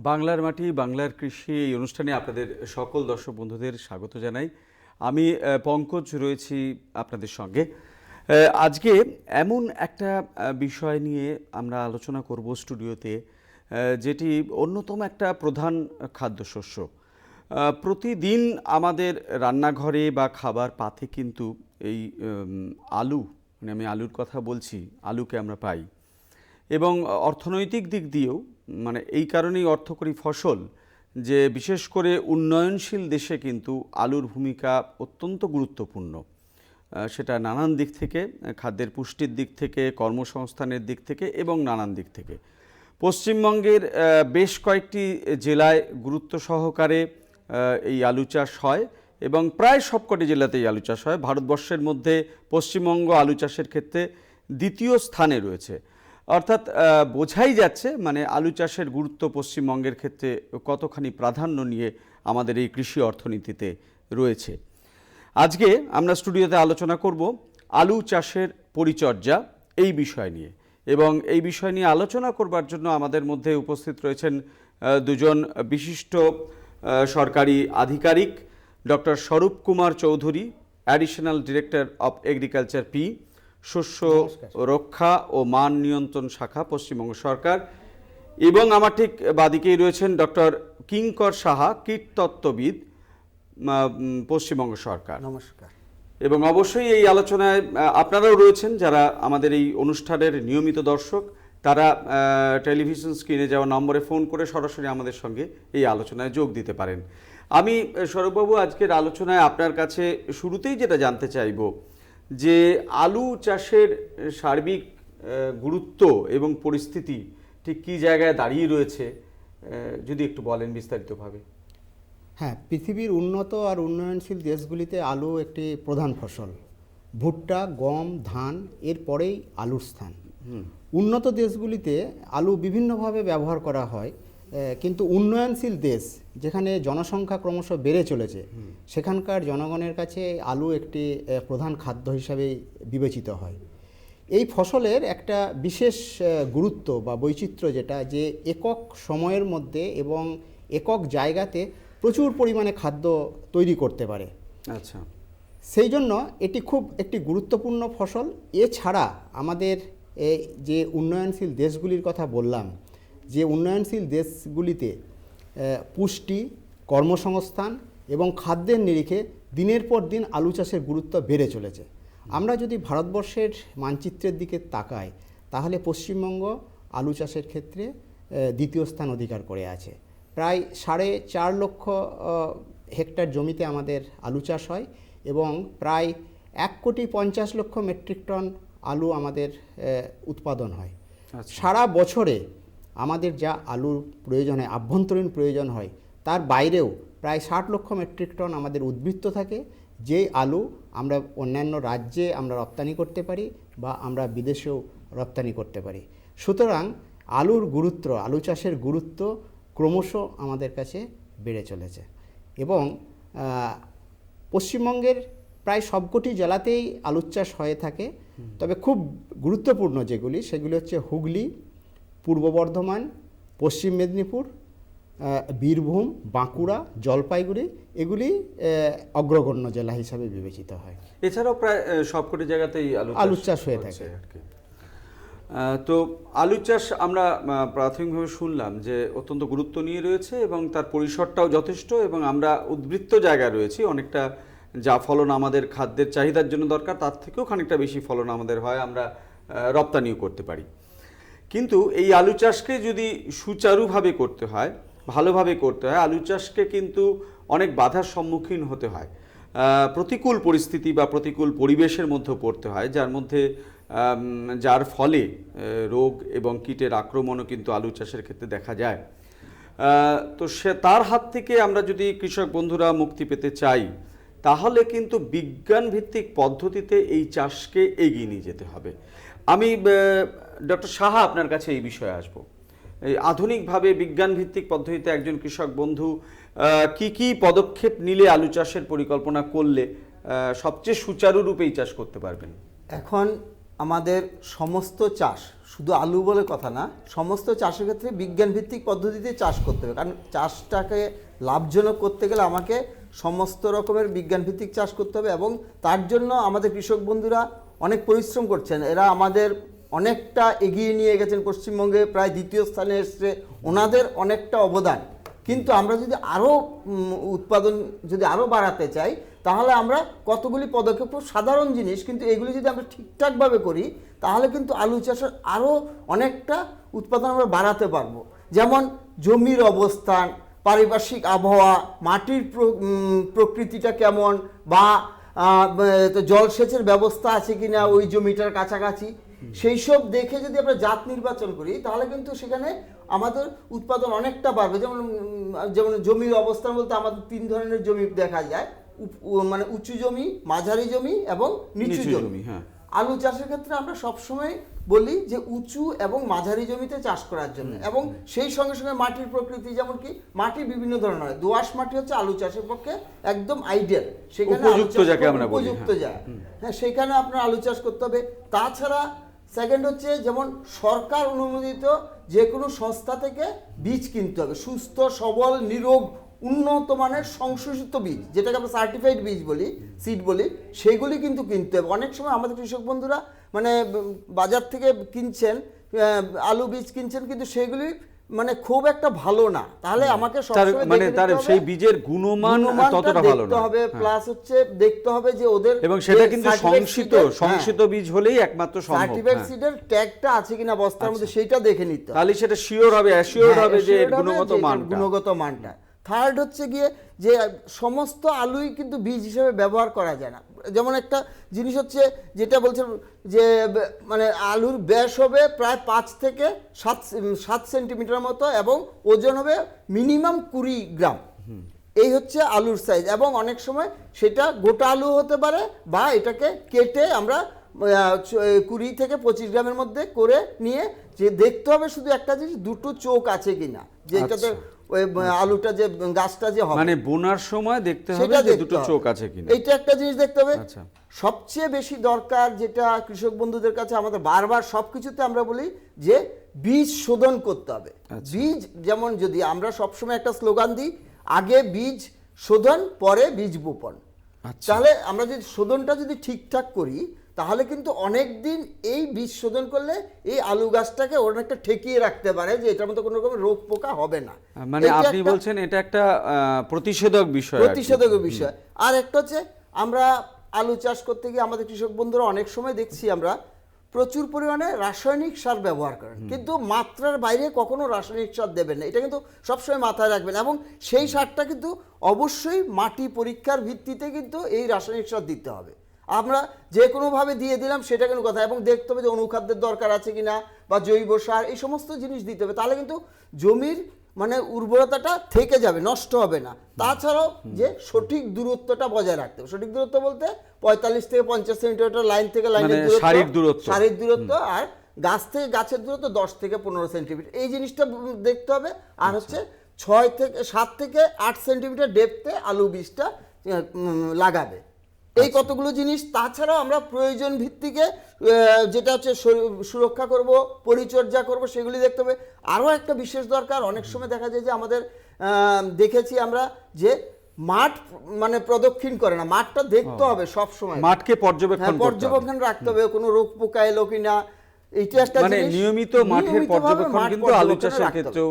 বাংলার মাটি বাংলার কৃষি এই অনুষ্ঠানে আপনাদের সকল দর্শক বন্ধুদের স্বাগত জানাই। আমি পঙ্কজ রয়েছি আপনাদের সঙ্গে। আজকে এমন একটা বিষয় নিয়ে আমরা আলোচনা করব স্টুডিওতে, যেটি অন্যতম একটা প্রধান খাদ্যশস্য। প্রতিদিন আমাদের রান্নাঘরে বা খাবার পাতে কিন্তু এই আলু, মানে আমি আলুর কথা বলছি, আলুকে আমরা পাই। এবং অর্থনৈতিক দিক দিয়েও, মানে এই কারণেই অর্থকরী ফসল যে বিশেষ করে উন্নয়নশীল দেশে কিন্তু আলুর ভূমিকা অত্যন্ত গুরুত্বপূর্ণ। সেটা নানান দিক থেকে, খাদ্যের পুষ্টির দিক থেকে, কর্মসংস্থানের দিক থেকে এবং নানান দিক থেকে। পশ্চিমবঙ্গের বেশ কয়েকটি জেলায় গুরুত্ব সহকারে এই আলু চাষ হয় এবং প্রায় সবকটি জেলাতেই আলু চাষ হয়। ভারতবর্ষের মধ্যে পশ্চিমবঙ্গ আলু চাষের ক্ষেত্রে দ্বিতীয় স্থানে রয়েছে। অর্থাৎ বোঝাই যাচ্ছে মানে আলু চাষের গুরুত্ব পশ্চিমবঙ্গের ক্ষেত্রে কতখানি প্রাধান্য নিয়ে আমাদের এই কৃষি অর্থনীতিতে রয়েছে। আজকে আমরা স্টুডিওতে আলোচনা করব আলু চাষের পরিচর্যা এই বিষয় নিয়ে, এবং এই বিষয় নিয়ে আলোচনা করবার জন্য আমাদের মধ্যে উপস্থিত রয়েছেন দুজন বিশিষ্ট সরকারি আধিকারিক। ডক্টর স্বরূপ Kumar Chowdhury, additional director of agriculture P, শস্য রক্ষা ও মান নিয়ন্ত্রণ শাখা, পশ্চিমবঙ্গ সরকার। এবং আমার ঠিক বাদিকেই রয়েছেন ডক্টর কিঙ্কর সাহা, কীটতত্ত্ববিদ, পশ্চিমবঙ্গ সরকার। নমস্কার। এবং অবশ্যই এই আলোচনায় আপনারাও রয়েছেন, যারা আমাদের এই অনুষ্ঠানের নিয়মিত দর্শক। তারা টেলিভিশন স্ক্রিনে যাওয়া নম্বরে ফোন করে সরাসরি আমাদের সঙ্গে এই আলোচনায় যোগ দিতে পারেন। আমি স্বরূপবাবু, আজকের আলোচনায় আপনার কাছে শুরুতেই যেটা জানতে চাইব যে আলু চাষের সার্বিক গুরুত্ব এবং পরিস্থিতি ঠিক কী জায়গায় দাঁড়িয়ে রয়েছে, যদি একটু বলেন বিস্তারিতভাবে। হ্যাঁ, পৃথিবীর উন্নত আর উন্নয়নশীল দেশগুলিতে আলু একটি প্রধান ফসল। ভুট্টা, গম, ধান এর পরেই আলুর স্থান। উন্নত দেশগুলিতে আলু বিভিন্নভাবে ব্যবহার করা হয়, কিন্তু উন্নয়নশীল দেশ যেখানে জনসংখ্যা ক্রমশ বেড়ে চলেছে সেখানকার জনগণের কাছে আলু একটি প্রধান খাদ্য হিসাবে বিবেচিত হয়। এই ফসলের একটা বিশেষ গুরুত্ব বা বৈচিত্র্য যেটা, যে একক সময়ের মধ্যে এবং একক জায়গাতে প্রচুর পরিমাণে খাদ্য তৈরি করতে পারে। আচ্ছা, সেই জন্য এটি খুব একটি গুরুত্বপূর্ণ ফসল। এছাড়া আমাদের যে উন্নয়নশীল দেশগুলির কথা বললাম, যে উন্নয়নশীল দেশগুলিতে পুষ্টি, কর্মসংস্থান এবং খাদ্যের নিরিখে দিনের পর দিন আলু চাষের গুরুত্ব বেড়ে চলেছে। আমরা যদি ভারতবর্ষের মানচিত্রের দিকে তাকাই, তাহলে পশ্চিমবঙ্গ আলু চাষের ক্ষেত্রে দ্বিতীয় স্থান অধিকার করে আছে। প্রায় 4.5 লক্ষ হেক্টর জমিতে আমাদের আলু চাষ হয় এবং প্রায় 1,50,00,000 মেট্রিক টন আলু আমাদের উৎপাদন হয়। সারা বছরে আমাদের যা আলুর প্রয়োজন হয়, আভ্যন্তরীণ প্রয়োজন হয়, তার বাইরেও প্রায় 60 লক্ষ মেট্রিক টন আমাদের উদ্বৃত্ত থাকে, যেই আলু আমরা অন্যান্য রাজ্যে আমরা রপ্তানি করতে পারি বা আমরা বিদেশেও রপ্তানি করতে পারি। সুতরাং আলুর গুরুত্ব, আলু চাষের গুরুত্ব ক্রমশ আমাদের কাছে বেড়ে চলেছে। এবং পশ্চিমবঙ্গের প্রায় সবকটি জেলাতেই আলু চাষ হয়ে থাকে। তবে খুব গুরুত্বপূর্ণ যেগুলি, সেগুলি হচ্ছে হুগলি, পূর্ব বর্ধমান, পশ্চিম মেদিনীপুর, বীরভূম, বাঁকুড়া, জলপাইগুড়ি, এগুলি অগ্রগণ্য জেলা হিসাবে বিবেচিত হয়। এছাড়াও প্রায় সবকটি জায়গাতেই আলু চাষ হয়ে থাকে। তো আলু চাষ আমরা প্রাথমিকভাবে শুনলাম যে অত্যন্ত গুরুত্ব নিয়ে রয়েছে এবং তার পরিসরটাও যথেষ্ট, এবং আমরা উদ্বৃত্ত জায়গায় রয়েছি অনেকটা। যা ফলন আমাদের খাদ্যের চাহিদার জন্য দরকার, তার থেকেও খানিকটা বেশি ফলন আমাদের হয়, আমরা রপ্তানিও করতে পারি। কিন্তু এই আলু চাষকে যদি সুচারুভাবে করতে হয়, ভালোভাবে করতে হয়, আলু চাষকে কিন্তু অনেক বাধার সম্মুখীন হতে হয়। প্রতিকূল পরিস্থিতি বা প্রতিকূল পরিবেশের মধ্যে পড়তে হয়, যার ফলে রোগ এবং কীটের আক্রমণও কিন্তু আলু চাষের ক্ষেত্রে দেখা যায়। তো তার হাত থেকে আমরা যদি কৃষক বন্ধুরা মুক্তি পেতে চাই, তাহলে কিন্তু বিজ্ঞান ভিত্তিক পদ্ধতিতে এই চাষকে এগিয়ে নিয়ে যেতে হবে। আমি ডক্টর সাহা আপনার কাছে এই বিষয়ে আসবো। এই আধুনিকভাবে বিজ্ঞান ভিত্তিক পদ্ধতিতে একজন কৃষক বন্ধু কি কি পদক্ষেপ নিলে আলু চাষের পরিকল্পনা করলে সবচেয়ে সুচারুরূপে এই চাষ করতে পারবেন? এখন আমাদের সমস্ত চাষ, শুধু আলু বলে কথা না, সমস্ত চাষের ক্ষেত্রে বিজ্ঞানভিত্তিক পদ্ধতিতে চাষ করতে হবে। কারণ চাষটাকে লাভজনক করতে গেলে আমাকে সমস্ত রকমের বিজ্ঞানভিত্তিক চাষ করতে হবে, এবং তার জন্য আমাদের কৃষক বন্ধুরা অনেক পরিশ্রম করছেন। এরা আমাদের অনেকটা এগিয়ে নিয়ে গেছেন, পশ্চিমবঙ্গে প্রায় দ্বিতীয় স্থানে এসছে, ওনাদের অনেকটা অবদান। কিন্তু আমরা যদি আরও উৎপাদন যদি আরও বাড়াতে চাই, তাহলে আমরা কতগুলি পদক্ষেপ, সাধারণ জিনিস, কিন্তু এগুলি যদি আমরা ঠিকঠাকভাবে করি, তাহলে কিন্তু আলু চাষের আরও অনেকটা উৎপাদন আমরা বাড়াতে পারবো। যেমন জমির অবস্থান, পারিপার্শ্বিক আবহাওয়া, মাটির প্রকৃতিটা কেমন, বা জলসেচের ব্যবস্থা আছে কিনা ওই জমিটার কাছাকাছি, সেই সব দেখে যদি আমরা জাত নির্বাচন করি, তাহলে কিন্তু সেখানে আমাদের উৎপাদন অনেকটা বাড়বে। যেমন যেমন জমির অবস্থান বলতে আমাদের 3 ধরনের জমি দেখা যায়, মানে উঁচু জমি, মাঝারি জমি এবং নিচু জমি। আলু চাষের ক্ষেত্রে আমরা সবসময় বলি যে উঁচু এবং মাঝারি জমিতে চাষ করার জন্য, এবং সেই সঙ্গে সঙ্গে মাটির প্রকৃতি, যেমন কি মাটি বিভিন্ন ধরনের হয়। দোআঁশ মাটি হচ্ছে আলু চাষের পক্ষে একদম আইডিয়াল, সেখানে উপযুক্ত জায়গা, হ্যাঁ, সেখানে আপনার আলু চাষ করতে হবে। তাছাড়া সেকেন্ড হচ্ছে, যেমন সরকার অনুমোদিত যে কোনো সংস্থা থেকে বীজ কিনতে হবে, সুস্থ সবল নিরোগ উন্নত মানের সংশোধিত বীজ, যেটাকে আমরা সার্টিফাইড বীজ বলি, সিড বলি, সেগুলি কিন্তু কিনতে হবে। অনেক সময় আমাদের কৃষক বন্ধুরা মানে বাজার থেকে কিনছেন, আলু বীজ কিনছেন, কিন্তু সেগুলি মানে খুব একটা ভালো না। তাহলে আমাকে সবসময় মানে তার সেই বীজের গুণমান ততটা ভালো না হবে, প্লাস হচ্ছে দেখতে হবে যে ওদের, এবং সেটা কিন্তু সংশোধিত বীজ হলেই একমাত্র সম্ভব। সার্টিফাইড সিডের ট্যাগটা আছে কিনা বস্তার মধ্যে, সেটা দেখে নিতে হবে, তাহলে সেটা শিওর হবে, অ্যাসিওর হবে যে গুণগত মানটা। থার্ড হচ্ছে গিয়ে যে সমস্ত আলুই কিন্তু বীজ হিসেবে ব্যবহার করা যায় না। যেমন একটা জিনিস হচ্ছে যেটা বলছেন যে মানে আলুর ব্যাস হবে প্রায় 5 থেকে 7 সেন্টিমিটার মতো, এবং ওজন হবে মিনিমাম 20 গ্রাম। এই হচ্ছে আলুর সাইজ, এবং অনেক সময় সেটা গোটা আলু হতে পারে, বা এটাকে কেটে আমরা 20 থেকে 25 গ্রামের মধ্যে করে নিয়ে, যে দেখতে হবে শুধু একটা জিনিস, দুটো চোখ আছে কিনা, যে এটাতে ওই আলুটা যে গাছটা যে হবে, মানে বোনার সময় দেখতে হবে যে দুটো চোখ আছে কিনা, এইটা একটা জিনিস দেখতে হবে। সবচেয়ে বেশি দরকার যেটা কৃষক বন্ধুদের কাছে আমাদের বারবার সবকিছুতে আমরা বলি যে বীজ শোধন করতে হবে। বীজ, যেমন যদি আমরা সবসময় একটা স্লোগান দিই, আগে বীজ শোধন পরে বীজ বপন, তাহলে আমরা যদি শোধনটা যদি ঠিকঠাক করি, তাহলে কিন্তু অনেক দিন এই বীজ শোধন করলে এই আলু গাছটাকে অনেকটা ঠেকিয়ে রাখতে পারে, যে এটার মধ্যে কোনো রকম রোগ পোকা হবে না। মানে আপনি বলছেন এটা একটা প্রতিষেধক বিষয়। আর একটা হচ্ছে, আমরা আলু চাষ করতে গিয়ে আমাদের কৃষক বন্ধুরা অনেক সময় দেখছি আমরা প্রচুর পরিমাণে রাসায়নিক সার ব্যবহার করেন, কিন্তু মাত্রার বাইরে কখনো রাসায়নিক সার দেবেন না, এটা কিন্তু সবসময় মাথায় রাখবেন। এবং সেই সারটা কিন্তু অবশ্যই মাটি পরীক্ষার ভিত্তিতে কিন্তু এই রাসায়নিক সার দিতে হবে। আমরা যে কোনোভাবে দিয়ে দিলাম সেটা কোনো কথা, এবং দেখতে হবে যে অনুখাদ্যের দরকার আছে কিনা, বা জৈব সার, এই সমস্ত জিনিস দিতে হবে, তাহলে কিন্তু জমির মানে উর্বরতাটা থেকে যাবে, নষ্ট হবে না। তাছাড়াও যে সঠিক দূরত্বটা বজায় রাখতে হবে, সঠিক দূরত্ব বলতে 45 থেকে 50 সেন্টিমিটার লাইন থেকে লাইনের সারির দূরত্ব, আর গাছ থেকে গাছের দূরত্ব 10 থেকে 15 সেন্টিমিটার, এই জিনিসটা দেখতে হবে। আর হচ্ছে 7 থেকে 8 সেন্টিমিটার ডেপথে আলু বীজটা লাগাবে, এই কতগুলো জিনিস। তাছাড়াও আমরা প্রয়োজন ভিত্তিকে যেটা হচ্ছে সুরক্ষা করব, পরিচর্যা করব, সেগুলি দেখতে হবে। আরও একটা বিশেষ দরকার, অনেক সময় দেখা যায় যে আমাদের দেখেছি আমরা যে মাঠ মানে প্রদক্ষিণ করে না, মাঠটা দেখতে হবে সব সময়, মাঠকে পর্যবেক্ষণ রাখতে হবে, কোনো রোগ পোকা এলো কিনা, এইটা একটা মানে নিয়মিত মাঠের পর্যবেক্ষণ কিন্তু আলু চাষের ক্ষেত্রেও,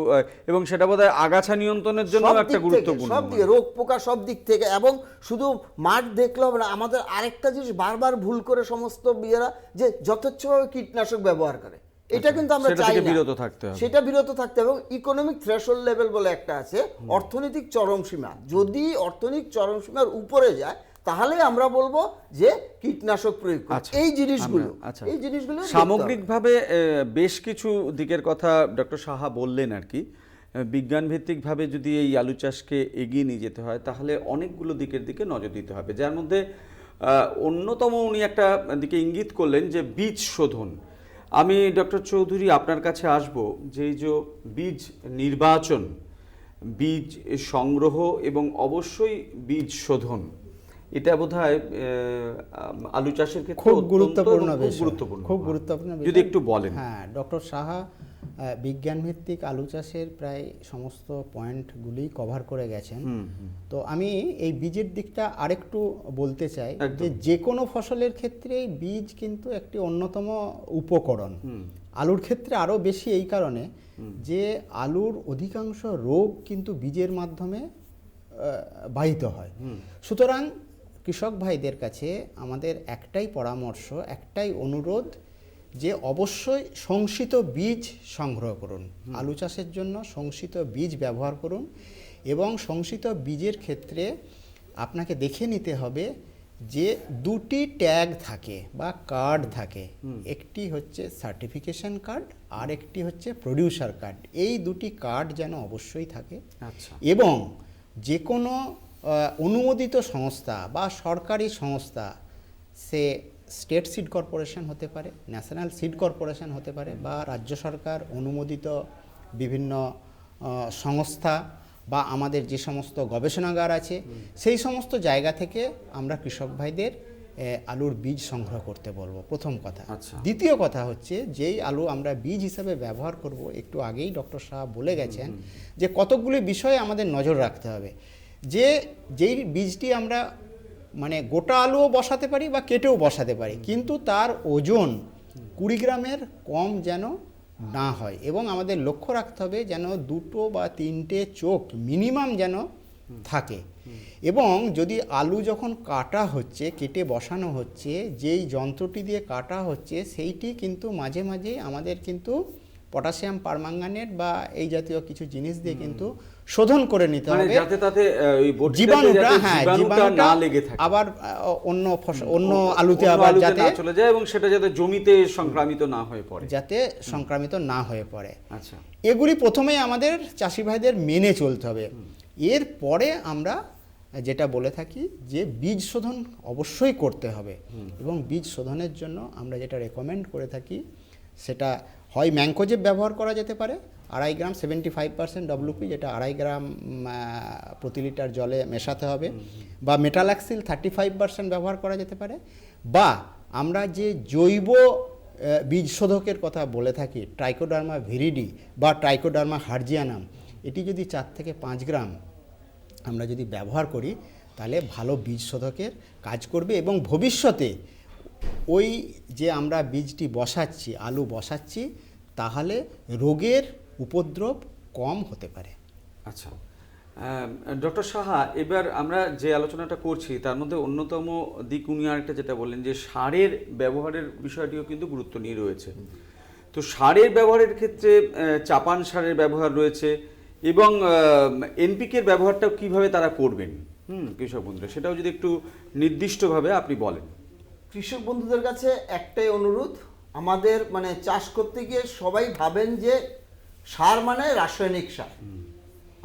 এবং সেটা বোধহয় আগাছা নিয়ন্ত্রণের জন্য একটা গুরুত্বপূর্ণ, সব দিকে রোগ পোকা সব দিক থেকে। এবং শুধু মাঠ দেখলে হবে না, আমাদের আরেকটা জিনিস বারবার ভুল করে সমস্ত বিয়েরা যে যথেচ্ছভাবে কীটনাশক ব্যবহার করে, এটা কিন্তু আমরা চাই না, সেটা বিরত থাকতে হবে। এবং ইকোনমিক থ্রেশহোল্ড লেভেল বলে একটা আছে, অর্থনৈতিক চরম সীমা, যদি অর্থনৈতিক চরম সীমার উপরে যায়, তাহলে আমরা বলবো যে কীটনাশক প্রয়োগ করতে। এই জিনিসগুলো সামগ্রিকভাবে বেশ কিছু দিকের কথা ডক্টর সাহা বললেন আর কি। বিজ্ঞান ভিত্তিকভাবে যদি এই আলু চাষকে এগিয়ে নিয়ে যেতে হয়, তাহলে অনেকগুলো দিকের দিকে নজর দিতে হবে, যার মধ্যে অন্যতম উনি একটা দিকে ইঙ্গিত করলেন যে বীজ শোধন। আমি ডক্টর চৌধুরী আপনার কাছে আসব, যে এই যে বীজ নির্বাচন, বীজ সংগ্রহ এবং অবশ্যই বীজ শোধন, এটা বোধহয় আলু চাষের ক্ষেত্রে খুব অত্যন্ত গুরুত্বপূর্ণ এবং খুব বিষয়, গুরুত্বপূর্ণ। খুব গুরুত্বপূর্ণ বিষয়। যদি একটু বলেন। হ্যাঁ, ডক্টর সাহা বিজ্ঞান ভিত্তিক আলু চাষের প্রায় সমস্ত পয়েন্টগুলি কভার করে গেছেন। তো আমি এই বীজের দিকটা আরেকটু বলতে চাই একদম। যে কোনো ফসলের ক্ষেত্রে বীজ কিন্তু একটি অন্যতম উপকরণ। আলুর ক্ষেত্রে আরও বেশি এই কারণে যে আলুর অধিকাংশ রোগ কিন্তু বীজের মাধ্যমে বাহিত হয়। সুতরাং কৃষক ভাইদের কাছে আমাদের একটাই পরামর্শ, একটাই অনুরোধ যে অবশ্যই সংশিত বীজ সংগ্রহ করুন। আলু চাষের জন্য সংশিত বীজ ব্যবহার করুন এবং সংশিত বীজের ক্ষেত্রে আপনাকে দেখে নিতে হবে যে দুটি ট্যাগ থাকে বা কার্ড থাকে, একটি হচ্ছে সার্টিফিকেশন কার্ড আর একটি হচ্ছে প্রডিউসার কার্ড। এই দুটি কার্ড যেন অবশ্যই থাকে। আচ্ছা। এবং যে কোনো অনুমোদিত সংস্থা বা সরকারি সংস্থা, সে স্টেট সিড কর্পোরেশন হতে পারে, ন্যাশনাল সিড কর্পোরেশন হতে পারে, বা রাজ্য সরকার অনুমোদিত বিভিন্ন সংস্থা বা আমাদের যে সমস্ত গবেষণাগার আছে, সেই সমস্ত জায়গা থেকে আমরা কৃষক ভাইদের আলুর বীজ সংগ্রহ করতে বলবো, প্রথম কথা। আচ্ছা। দ্বিতীয় কথা হচ্ছে, যেই আলু আমরা বীজ হিসাবে ব্যবহার করব, একটু আগেই ডক্টর সাহা বলে গেছেন যে কতকগুলি বিষয়ে আমাদের নজর রাখতে হবে। যেই বীজটি আমরা মানে গোটা আলুও বসাতে পারি বা কেটেও বসাতে পারি, কিন্তু তার ওজন 20 গ্রামের কম যেন না হয়, এবং আমাদের লক্ষ্য রাখতে হবে যেন 2 বা 3টে চোখ মিনিমাম যেন থাকে। এবং যদি আলু যখন কাটা হচ্ছে, কেটে বসানো হচ্ছে, যেই যন্ত্রটি দিয়ে কাটা হচ্ছে সেইটি কিন্তু মাঝে মাঝে আমাদের কিন্তু পটাশিয়াম পারম্যাঙ্গানেট বা এই জাতীয় কিছু জিনিস দিয়ে কিন্তু শোধন করে নিতে মানে হবে, যাতে তাতে ওই বটিটাতে জীবাণুটা, যাতে হ্যাঁ, জীবাণুটা না লেগে থাকে, আবার অন্য আলুতে আবার যাতে না চলে যায় এবং সেটা যাতে জমিতে সংক্রামিত না হয়ে পড়ে। সংক্রামিত না হয়ে পড়ে। আচ্ছা। এগুলি প্রথমেই আমাদের চাষি ভাইদের মেনে চলতে হবে। এরপরে আমরা যেটা বলে থাকি যে বীজ শোধন অবশ্যই করতে হবে, এবং বীজ শোধনের জন্য আমরা যেটা রেকমেন্ড করে থাকি সেটা হয় ম্যানকোজেব ব্যবহার করা যেতে পারে 2.5 গ্রাম 75% WP, যেটা 2.5 গ্রাম প্রতি লিটার জলে মেশাতে হবে, বা মেটালাক্সিল 35% ব্যবহার করা যেতে পারে, বা আমরা যে জৈব বীজ শোধকের কথা বলে থাকি ট্রাইকোডার্মা ভিরিডি বা ট্রাইকোডার্মা হার্জিয়ানাম, এটি যদি 4 থেকে 5 গ্রাম আমরা যদি ব্যবহার করি তাহলে ভালো বীজ শোধকের কাজ করবে, এবং ভবিষ্যতে ওই যে আমরা বীজটি বসাচ্ছি, আলু বসাচ্ছি, তাহলে রোগের উপদ্রব কম হতে পারে। আচ্ছা, ডক্টর সাহা, এবার আমরা যে আলোচনাটা করছি তার মধ্যে অন্যতম দিক উনি আরেকটা যেটা বললেন যে সারের ব্যবহারের বিষয়টিও কিন্তু গুরুত্ব নিয়ে রয়েছে। তো সারের ব্যবহারের ক্ষেত্রে চাপান সারের ব্যবহার রয়েছে, এবং এনপিকের ব্যবহারটাও কিভাবে তারা করবেন কৃষক বন্ধুরা, সেটাও যদি একটু নির্দিষ্টভাবে আপনি বলেন। কৃষক বন্ধুদের কাছে একটাই অনুরোধ, আমাদের মানে চাষ করতে গিয়ে সবাই ভাবেন যে সার মানে রাসায়নিক সার।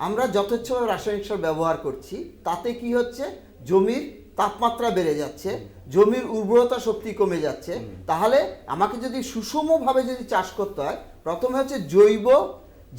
আমরা যথেচ্ছভাবে রাসায়নিক সার ব্যবহার করছি, তাতে কি হচ্ছে, জমির তাপমাত্রা বেড়ে যাচ্ছে, জমির উর্বরতা শক্তি কমে যাচ্ছে। তাহলে আমাকে যদি সুষমভাবে যদি চাষ করতে হয়, প্রথমে হচ্ছে জৈব,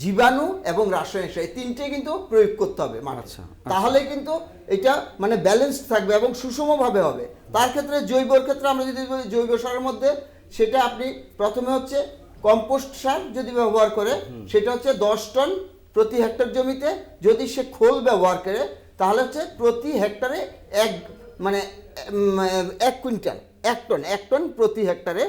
জীবাণু এবং রাসায়নিক সার, এই তিনটে কিন্তু প্রয়োগ করতে হবে মাঠে। আচ্ছা। তাহলে কিন্তু এটা মানে ব্যালেন্সড থাকবে এবং সুষমভাবে হবে। তার ক্ষেত্রে জৈবর ক্ষেত্রে আমরা যদি বলি জৈব সারের মধ্যে, সেটা আপনি প্রথমে হচ্ছে কম্পোস্ট সার যদি ব্যবহার করে, সেটা হচ্ছে 10 টন প্রতি হেক্টর জমিতে। যদি সে খোল ব্যবহার করে তাহলে হচ্ছে প্রতি হেক্টরে এক কুইন্টাল, 1 টন প্রতি হেক্টরে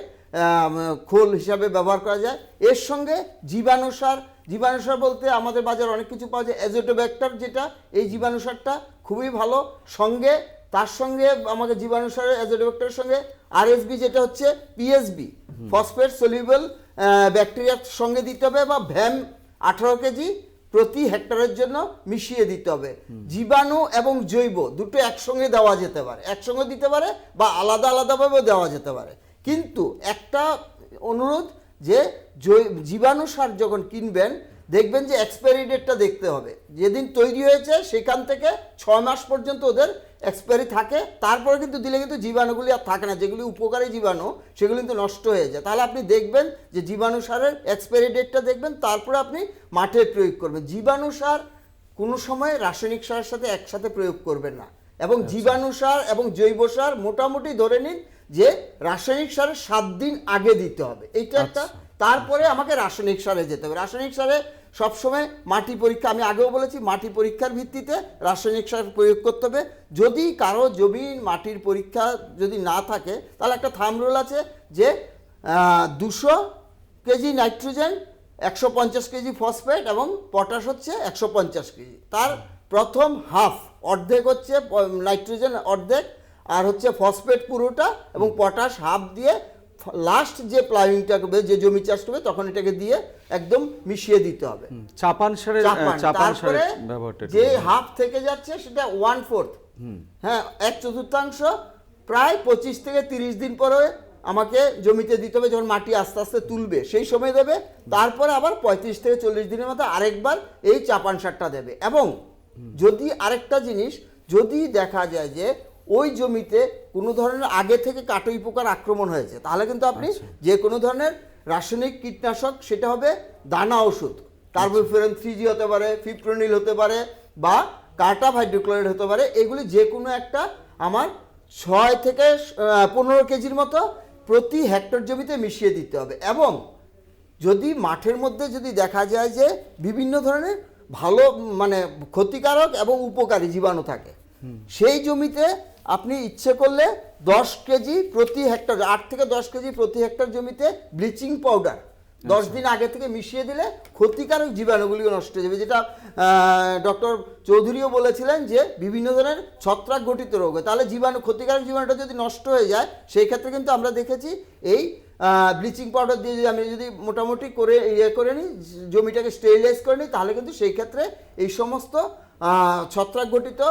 খোল হিসাবে ব্যবহার করা যায়। এর সঙ্গে জীবাণু সার বলতে আমাদের বাজারে অনেক কিছু পাওয়া যায়, অ্যাজোটোব্যাক্টর, যেটা এই জীবাণু সারটা খুবই ভালো। তার সঙ্গে আমাদের জীবাণু সারের অ্যাজোটোব্যাক্টরের সঙ্গে আরএসবি, যেটা হচ্ছে পিএসবি, ফসফেট সলিউবল ব্যাকটেরিয়ার সঙ্গে দিতে হবে, বা ভ্যাম 18 কেজি প্রতি হেক্টরের জন্য মিশিয়ে দিতে হবে। জীবাণু এবং জৈব দুটো একসঙ্গে দেওয়া যেতে পারে, একসঙ্গে দিতে পারে বা আলাদা আলাদাভাবেও দেওয়া যেতে পারে। কিন্তু একটা অনুরোধ, যে জীবাণু সার যখন কিনবেন দেখবেন যে এক্সপায়ারি ডেটটা দেখতে হবে। যেদিন তৈরি হয়েছে সেখান থেকে 6 মাস পর্যন্ত ওদের এক্সপায়ারি থাকে, তারপরে কিন্তু দিলে কিন্তু জীবাণুগুলি আর থাকে না, যেগুলি উপকারী জীবাণু সেগুলি কিন্তু নষ্ট হয়ে যায়। তাহলে আপনি দেখবেন যে জীবাণু সারের এক্সপায়ারি ডেটটা দেখবেন, তারপরে আপনি মাঠে প্রয়োগ করবেন। জীবাণু সার কোনো সময় রাসায়নিক সারের সাথে একসাথে প্রয়োগ করবেন না। এবং জীবাণু সার এবং জৈব সার মোটামুটি ধরে নিন যে রাসায়নিক সারের 7 দিন আগে দিতে হবে, এইটা একটা। তারপরে আমাকে রাসায়নিক সারে যেতে হবে। রাসায়নিক সারে সবসময় মাটি পরীক্ষা, আমি আগেও বলেছি, মাটি পরীক্ষার ভিত্তিতে রাসায়নিক সার প্রয়োগ করতে হবে। যদি কারো জমির মাটির পরীক্ষা যদি না থাকে তাহলে একটা থাম্ব রুল আছে যে 200 কেজি নাইট্রোজেন, 150 কেজি ফসফেট এবং পটাশ হচ্ছে 150 কেজি। তার প্রথম হাফ, অর্ধেক হচ্ছে নাইট্রোজেন, অর্ধেক আর হচ্ছে ফসফেট পুরোটা এবং পটাশ হাফ দিয়ে লাস্ট যে প্লাউইংটা করবে, যে জমি চাষ করবে, তখন এটাকে দিয়ে একদম মিশিয়ে দিতে হবে। চাপান সারের তারপরে ব্যবহারটা যে হাফ থেকে যাচ্ছে সেটা 1/4, হ্যাঁ 1/4 প্রায় 25 থেকে 30 দিন পরে আমাকে জমিতে দিতে হবে, যখন মাটি আস্তে আস্তে তুলবে সেই সময় দেবে। তারপরে আবার 35 থেকে 40 দিনের মতো আরেকবার এই চাপান সারটা দেবে। এবং যদি আরেকটা জিনিস, যদি দেখা যায় যে ওই জমিতে কোনো ধরনের আগে থেকে কাটুই পোকার আক্রমণ হয়েছে, তাহলে কিন্তু আপনি যে কোনো ধরনের রাসায়নিক কীটনাশক, সেটা হবে দানা ওষুধ, কার্বোফেরন 3G হতে পারে, ফিপ্রোনিল হতে পারে বা কার্টাপ হাইড্রোক্লোরাইড হতে পারে, এগুলি যে কোনো একটা আমার 6 থেকে 15 কেজির মতো প্রতি হেক্টর জমিতে মিশিয়ে দিতে হবে। এবং যদি মাঠের মধ্যে যদি দেখা যায় যে বিভিন্ন ধরনের ভালো মানে ক্ষতিকারক এবং উপকারী জীবাণু থাকে, সেই জমিতে আপনি ইচ্ছে করলে 10 কেজি প্রতি হেক্টর, 8 থেকে 10 কেজি প্রতি হেক্টর জমিতে ব্লিচিং পাউডার 10 দিন আগে থেকে মিশিয়ে দিলে ক্ষতিকারক জীবাণুগুলিও নষ্ট হয়ে যাবে। যেটা ডক্টর চৌধুরীও বলেছিলেন যে বিভিন্ন ধরনের ছত্রাক গঠিত রোগ, তাহলে জীবাণু, ক্ষতিকারক জীবাণুটা যদি নষ্ট হয়ে যায়, সেই ক্ষেত্রে কিন্তু আমরা দেখেছি এই ব্লিচিং পাউডার দিয়ে যদি আমি যদি মোটামুটি করে করে নিই, জমিটাকে স্টেরিলাইজ করে নিই, তাহলে কিন্তু সেই ক্ষেত্রে এই সমস্ত ছত্রাক গঠিত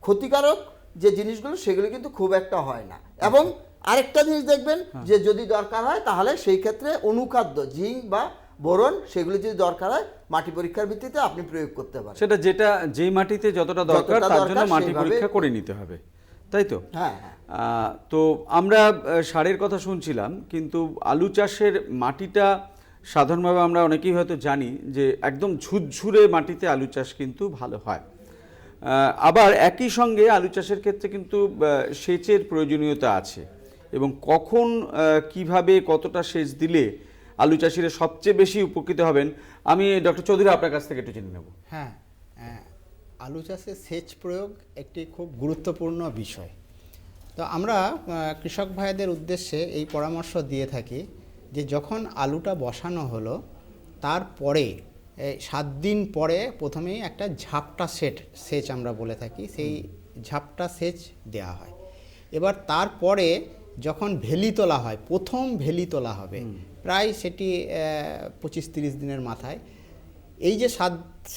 ক্ষতিকারক যে জিনিসগুলো সেগুলো কিন্তু খুব একটা হয় না। এবং আরেকটা জিনিস দেখবেন যে যদি দরকার হয় তাহলে সেই ক্ষেত্রে অনুখাদ্য, জিঙ্ক বা বোরন, সেগুলো যদি দরকার হয় মাটি পরীক্ষার ভিত্তিতে আপনি প্রয়োগ করতে পারেন। সেটা যেই মাটিতে যতটা দরকার তার জন্য মাটি পরীক্ষা করে নিতে হবে, তাই তো? হ্যাঁ। তো আমরা সারের কথা শুনছিলাম, কিন্তু আলু চাষের মাটিটা সাধারণভাবে আমরা অনেকেই হয়তো জানি যে একদম ঝুরঝুরে মাটিতে আলু চাষ কিন্তু ভালো হয়। আবার একই সঙ্গে আলু চাষের ক্ষেত্রে কিন্তু সেচের প্রয়োজনীয়তা আছে, এবং কখন কিভাবে কতটা সেচ দিলে আলু চাষিরা সবচেয়ে বেশি উপকৃত হবেন, আমি ডক্টর চৌধুরী আপনার কাছ থেকে একটু জেনে নেব। হ্যাঁ, আলু চাষে সেচ প্রয়োগ একটি খুব গুরুত্বপূর্ণ বিষয়। তো আমরা কৃষক ভাইদের উদ্দেশ্যে এই পরামর্শ দিয়ে থাকি যে যখন আলুটা বসানো হলো, তারপরে 7 দিন পরে প্রথমেই একটা ঝাপটা সেচ আমরা বলে থাকি, সেই ঝাপটা সেচ দেওয়া হয়। এবার তারপরে যখন ভেলি তোলা হয়, প্রথম ভেলি তোলা হবে, প্রায় সেটি 25-30 দিনের মাথায়, এই যে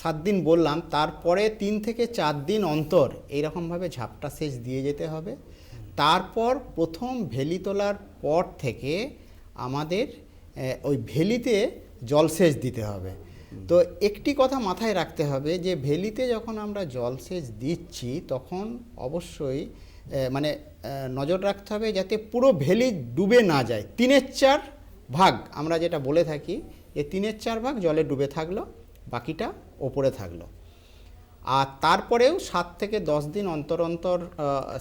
7 দিন বললাম, তারপরে 3 থেকে 4 দিন অন্তর এইরকমভাবে ঝাপটা সেচ দিয়ে যেতে হবে। তারপর প্রথম ভেলি তোলার পর থেকে আমাদের ওই ভেলিতে জলসেচ দিতে হবে। তো একটি কথা মাথায় রাখতে হবে যে ভেলিতে যখন আমরা জলসেচ দিচ্ছি তখন অবশ্যই মানে নজর রাখতে হবে যাতে পুরো ভেলি ডুবে না যায়। 3/4 ভাগ আমরা যেটা বলে থাকি, এই 3/4 ভাগ জলে ডুবে থাকলো, বাকিটা ওপরে থাকলো। আর তারপরেও 7 থেকে 10 দিন অন্তর অন্তর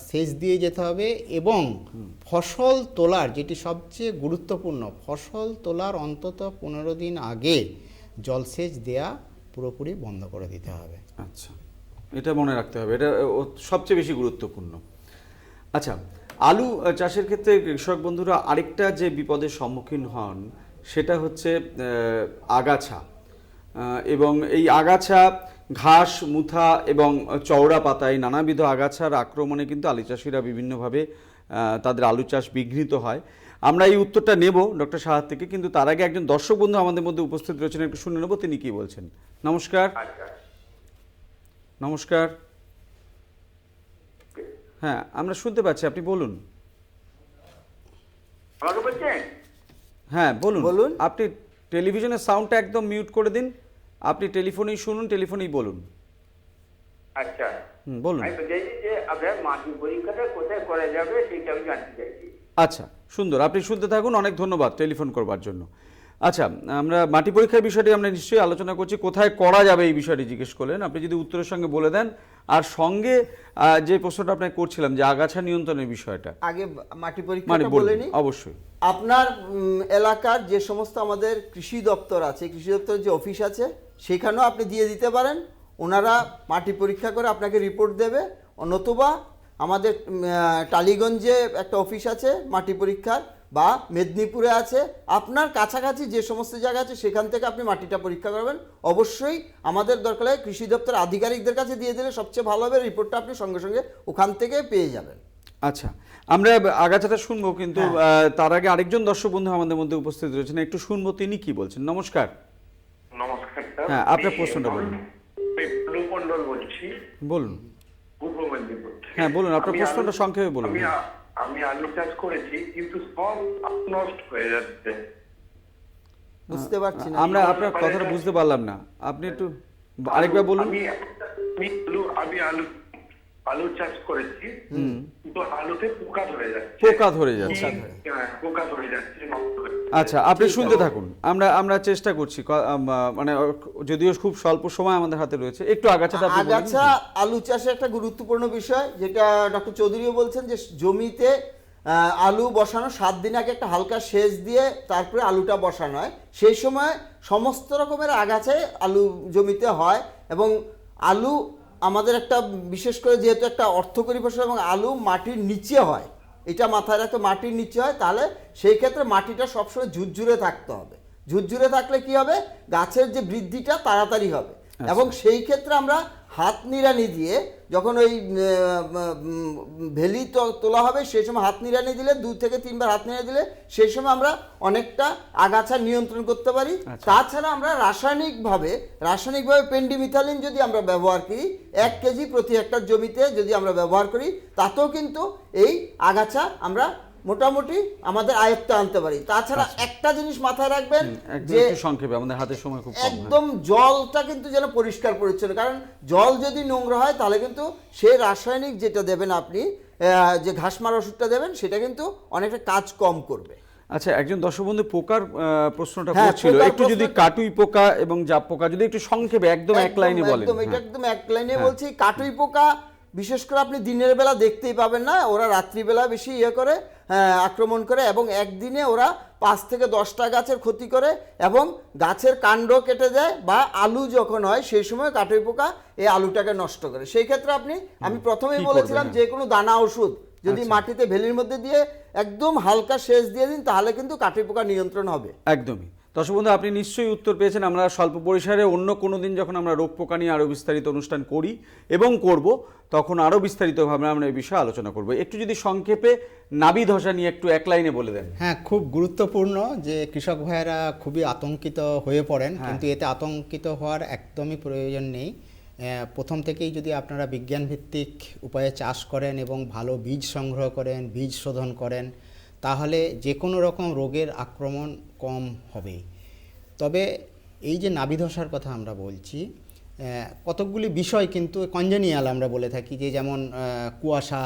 সেচ দিয়ে যেতে হবে। এবং ফসল তোলার, যেটি সবচেয়ে গুরুত্বপূর্ণ, ফসল তোলার অন্তত 15 দিন আগে জলসেচ দেয়া পুরোপুরি বন্ধ করে দিতে হবে। আচ্ছা, এটা মনে রাখতে হবে, এটা সবচেয়ে বেশি গুরুত্বপূর্ণ। আচ্ছা, আলু চাষের ক্ষেত্রে কৃষক বন্ধুরা আরেকটা যে বিপদের সম্মুখীন হন সেটা হচ্ছে আগাছা, এবং এই আগাছা, ঘাস, মুথা এবং চওড়া পাতায় নানাবিধ আগাছার আক্রমণে কিন্তু আলু চাষিরা বিভিন্নভাবে তাদের আলু চাষ বিঘ্নিত হয়। আমরা এই উত্তরটা নেব ডক্টর সাহার থেকে, কিন্তু তার আগে একজন দর্শক বন্ধু আমাদের মধ্যে উপস্থিত রয়েছেন, একটু শুনে নেব তিনি কি বলছেন। নমস্কার। নমস্কার। হ্যাঁ, আমরা শুনতে পাচ্ছি, আপনি বলুন। আমাকে বলছেন? হ্যাঁ বলুন। বলুন। আপনি টেলিভিশনের সাউন্ডটা একদম মিউট করে দিন, আপনি টেলিফোনেই শুনুন, টেলিফোনেই বলুন। আচ্ছা, বলুন। আমি তো চাইছি যে আপনার মাটি পরীক্ষাটা কোথায় করা যাবে সেটা আমি জানতে চাইছি। আচ্ছা, সুন্দর, আপনি শুনতে থাকুন, অনেক ধন্যবাদ টেলিফোন করবার জন্য। আচ্ছা, আমরা মাটি পরীক্ষার বিষয়টি আমরা নিশ্চয়ই আলোচনা করছি, কোথায় করা যাবে এই বিষয়টি জিজ্ঞেস করলেন। আপনি যদি উত্তরের সঙ্গে বলে দেন আর সঙ্গে যে প্রশ্নটা আপনাকে করছিলাম যে আগাছা নিয়ন্ত্রণের বিষয়টা আগে মাটি মানে পরীক্ষাটা বলে বলুন, নিই। অবশ্যই। আপনার এলাকার যে সমস্ত আমাদের কৃষি দপ্তর আছে, কৃষি দপ্তরের যে অফিস আছে সেখানেও আপনি দিয়ে দিতে পারেন। ওনারা মাটি পরীক্ষা করে আপনাকে রিপোর্ট দেবে। নতুবা আমাদের টালিগঞ্জে একটা অফিস আছে মাটি পরীক্ষার, বা মেদিনীপুরে আছে, আপনার কাছাকাছি যে সমস্ত জায়গা আছে সেখান থেকে আপনি মাটিটা পরীক্ষা করবেন। অবশ্যই আমাদের দরকার হয় কৃষি দপ্তর আধিকারিকদের কাছে দিয়ে দিলে সবচেয়ে ভালো হবে, রিপোর্টটা আপনি সঙ্গে সঙ্গে ওখান থেকে পেয়ে যাবেন। আচ্ছা, আমরা আগাছাটা শুনবো, কিন্তু তার আগে আরেকজন দর্শক বন্ধু আমাদের মধ্যে উপস্থিত রয়েছেন, একটু শুনবো তিনি কি বলছেন। নমস্কার। নমস্কার স্যার। হ্যাঁ, আপনার প্রশ্নটা বলুন। বিপ্লব মন্ডল বলছি, বলুন। পূর্ব মেদিনীপুর থেকে। হ্যাঁ বলুন, আপনার প্রশ্নটা সংক্ষেপে বলুন। আমি আলু চাষ করেছি, কিন্তু সব নষ্ট হয়ে যাচ্ছে। বুঝতে পারছি না আমরা আপনার কথাটা বুঝতে পারলাম না, আপনি একটু আরেকবার বলুন। আমি আলু চাষ করেছি, কিন্তু আলুতে পোকা ধরে যাচ্ছে। পোকা ধরে যাচ্ছে। হ্যাঁ, পোকা ধরে যাচ্ছে, নষ্ট হয়ে যাচ্ছে। আচ্ছা, আপনি শুনতে থাকুন, আমরা চেষ্টা করছি, মানে যদিও খুব স্বল্প সময় আমাদের হাতে রয়েছে, একটু আগাছাটা আপনি বলুন। আগাছা আলু চাষে একটা গুরুত্বপূর্ণ বিষয়, যেটা ডক্টর চৌধুরীও বলছেন, যে জমিতে আলু বসানো 7 দিন আগে একটা হালকা সেচ দিয়ে তারপরে আলুটা বসানো হয়। সেই সময় সমস্ত রকমের আগাছায় আলু জমিতে হয়, এবং আলু আমাদের একটা বিশেষ করে যেহেতু একটা অর্থকরী ফসল এবং আলু মাটির নিচে হয়, এটা মাথায় রাখতে, মাটির নিচে হয়, তাহলে সেই ক্ষেত্রে মাটিটা সবসময় ঝুরঝুরে থাকতে হবে। ঝুরঝুরে থাকলে কি হবে, গাছের যে বৃদ্ধিটা তাড়াতাড়ি হবে। এবং সেই ক্ষেত্রে আমরা হাত নিড়ানি দিয়ে, যখন ওই ভেলি তোলা হবে সেই সময় হাত নিড়ানি দিলে, 2 থেকে 3 বার হাত নিড়ানি দিলে সেই সময় আমরা অনেকটা আগাছা নিয়ন্ত্রণ করতে পারি। তাছাড়া আমরা রাসায়নিকভাবে পেন্ডিমিথালিন যদি আমরা ব্যবহার করি 1 কেজি প্রতি হেক্টর জমিতে যদি আমরা ব্যবহার করি, তাতেও কিন্তু এই আগাছা আমরা মোটামুটি আমাদের আয়ত্তে আনতে পারি। তাছাড়া একটা জিনিস মাথায় রাখবেন, যে সংক্ষেপে, আমাদের হাতে সময় খুব কম। একদম জলটা কিন্তু যেন পরিষ্কার পরিচ্ছন্ন, কারণ জল যদি নোংরা হয় তাহলে কিন্তু সেই রাসায়নিক যেটা দেবেন আপনি, যে ঘাস মারা ওষুধটা দেবেন, সেটা কিন্তু অনেকটা কাজ কম করবে। আচ্ছা, একজন দর্শক বন্ধু পোকার প্রশ্নটা হ্যাঁ, করছিল, পোকার একটু যদি কাটুই পোকা এবং জাপ পোকা যদি একটু সংক্ষেপে একদম এক লাইনে বলেন। এটা একদম এক লাইনে বলছি। কাটুই পোকা বিশেষ করে আপনি দিনের বেলা দেখতেই পাবেন না, ওরা রাত্রিবেলা বেশি করে আক্রমণ করে, এবং একদিনে ওরা 5 থেকে 10টা গাছের ক্ষতি করে, এবং গাছের কাণ্ড কেটে দেয়, বা আলু যখন হয় সেই সময় কাটুই পোকা এই আলুটাকে নষ্ট করে। সেই ক্ষেত্রে আমি প্রথমেই বলেছিলাম, যে কোনো দানা ওষুধ যদি মাটিতে ভেলির মধ্যে দিয়ে একদম হালকা সেচ দিয়ে দিন, তাহলে কিন্তু কাটুই পোকা নিয়ন্ত্রণ হবে। একদমই। দর্শক বন্ধু, আপনি নিশ্চয়ই উত্তর পেয়েছেন। আমরা স্বল্প পরিসরে অন্য কোনো দিন যখন আমরা রোগ পোকা নিয়ে আরও বিস্তারিত অনুষ্ঠান করি এবং করব, তখন আরও বিস্তারিতভাবে আমরা এই বিষয়ে আলোচনা করব। একটু যদি সংক্ষেপে নাবি ধসা নিয়ে একটু এক লাইনে বলে দেন। হ্যাঁ, খুব গুরুত্বপূর্ণ, যে কৃষক ভাইয়েরা খুবই আতঙ্কিত হয়ে পড়েন, কিন্তু এতে আতঙ্কিত হওয়ার একদমই প্রয়োজন নেই। প্রথম থেকেই যদি আপনারা বিজ্ঞানভিত্তিক উপায়ে চাষ করেন এবং ভালো বীজ সংগ্রহ করেন, বীজ শোধন করেন, তাহলে যে কোনো রকম রোগের আক্রমণ কম হবে। তবে এই যে নাবি ধসার কথা আমরা বলছি, কতকগুলি বিষয় কিন্তু কনজেনিয়াল আমরা বলে থাকি, যে যেমন কুয়াশা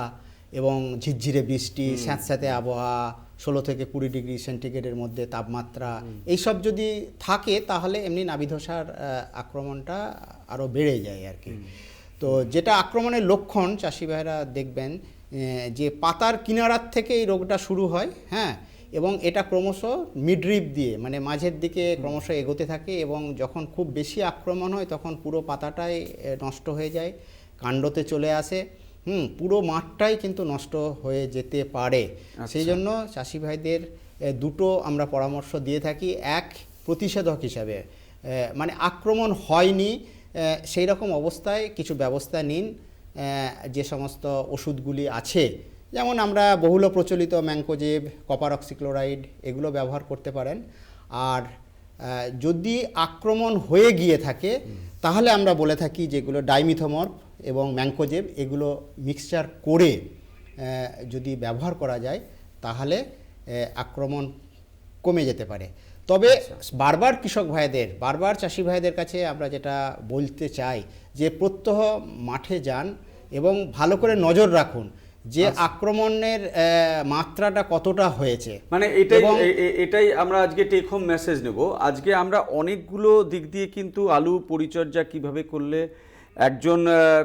এবং ঝিরঝিরে বৃষ্টি, স্যাঁতস্যাঁতে আবহাওয়া, 16 থেকে 20 ডিগ্রি সেন্টিগ্রেডের মধ্যে তাপমাত্রা, এইসব যদি থাকে তাহলে এমনি নাবি ধসার আক্রমণটা আরও বেড়ে যায় আর কি। তো যেটা আক্রমণের লক্ষণ চাষি ভাইরা দেখবেন, যে পাতার কিনারার থেকে এই রোগটা শুরু হয়, হ্যাঁ, এবং এটা ক্রমশ মিডরিপ দিয়ে, মানে মাঝের দিকে ক্রমশ এগোতে থাকে, এবং যখন খুব বেশি আক্রমণ হয় তখন পুরো পাতাটাই নষ্ট হয়ে যায়, কাণ্ডতে চলে আসে, পুরো মাঠটাই কিন্তু নষ্ট হয়ে যেতে পারে। সেই জন্য চাষি ভাইদের দুটো আমরা পরামর্শ দিয়ে থাকি। এক, প্রতিষেধক হিসাবে, মানে আক্রমণ হয়নি সেই রকম অবস্থায় কিছু ব্যবস্থা নিন। যে সমস্ত ওষুধগুলি আছে, যেমন আমরা বহুল প্রচলিত ম্যাঙ্কোজেব, কপার অক্সিক্লোরাইড, এগুলো ব্যবহার করতে পারেন। আর যদি আক্রমণ হয়ে গিয়ে থাকে তাহলে আমরা বলে থাকি যেগুলো ডাইমিথোমর্ফ এবং ম্যাঙ্কোজেব, এগুলো মিক্সচার করে যদি ব্যবহার করা যায় তাহলে আক্রমণ কমে যেতে পারে। তবে বারবার কৃষক ভাইদের, বারবার চাষি ভাইদের কাছে আমরা যেটা বলতে চাই, যে প্রত্যহ মাঠে যান এবং ভালো করে নজর রাখুন যে আক্রমণের মাত্রাটা কতটা হয়েছে। মানে এটাই আমরা আজকে টেক হোম মেসেজ নেব। আজকে আমরা অনেকগুলো দিক দিয়ে কিন্তু আলু পরিচর্যা কিভাবে করলে একজন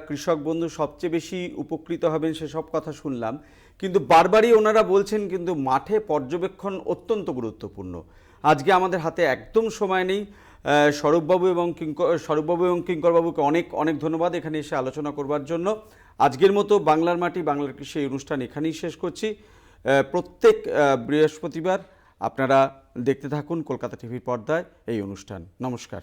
কৃষক বন্ধু সবচেয়ে বেশি উপকৃত হবেন সেসব কথা শুনলাম, কিন্তু বারবারই ওনারা বলছেন কিন্তু মাঠে পর্যবেক্ষণ অত্যন্ত গুরুত্বপূর্ণ। আজকে আমাদের হাতে একদম সময় নেই। স্বরূপবাবু এবং কিঙ্করবাবুকে অনেক অনেক ধন্যবাদ এখানে এসে আলোচনা করবার জন্য। আজকের মতো বাংলার মাটি বাংলার কৃষি এই অনুষ্ঠান এখানেই শেষ করছি। প্রত্যেক বৃহস্পতিবার আপনারা দেখতে থাকুন কলকাতা টিভির পর্দায় এই অনুষ্ঠান। নমস্কার।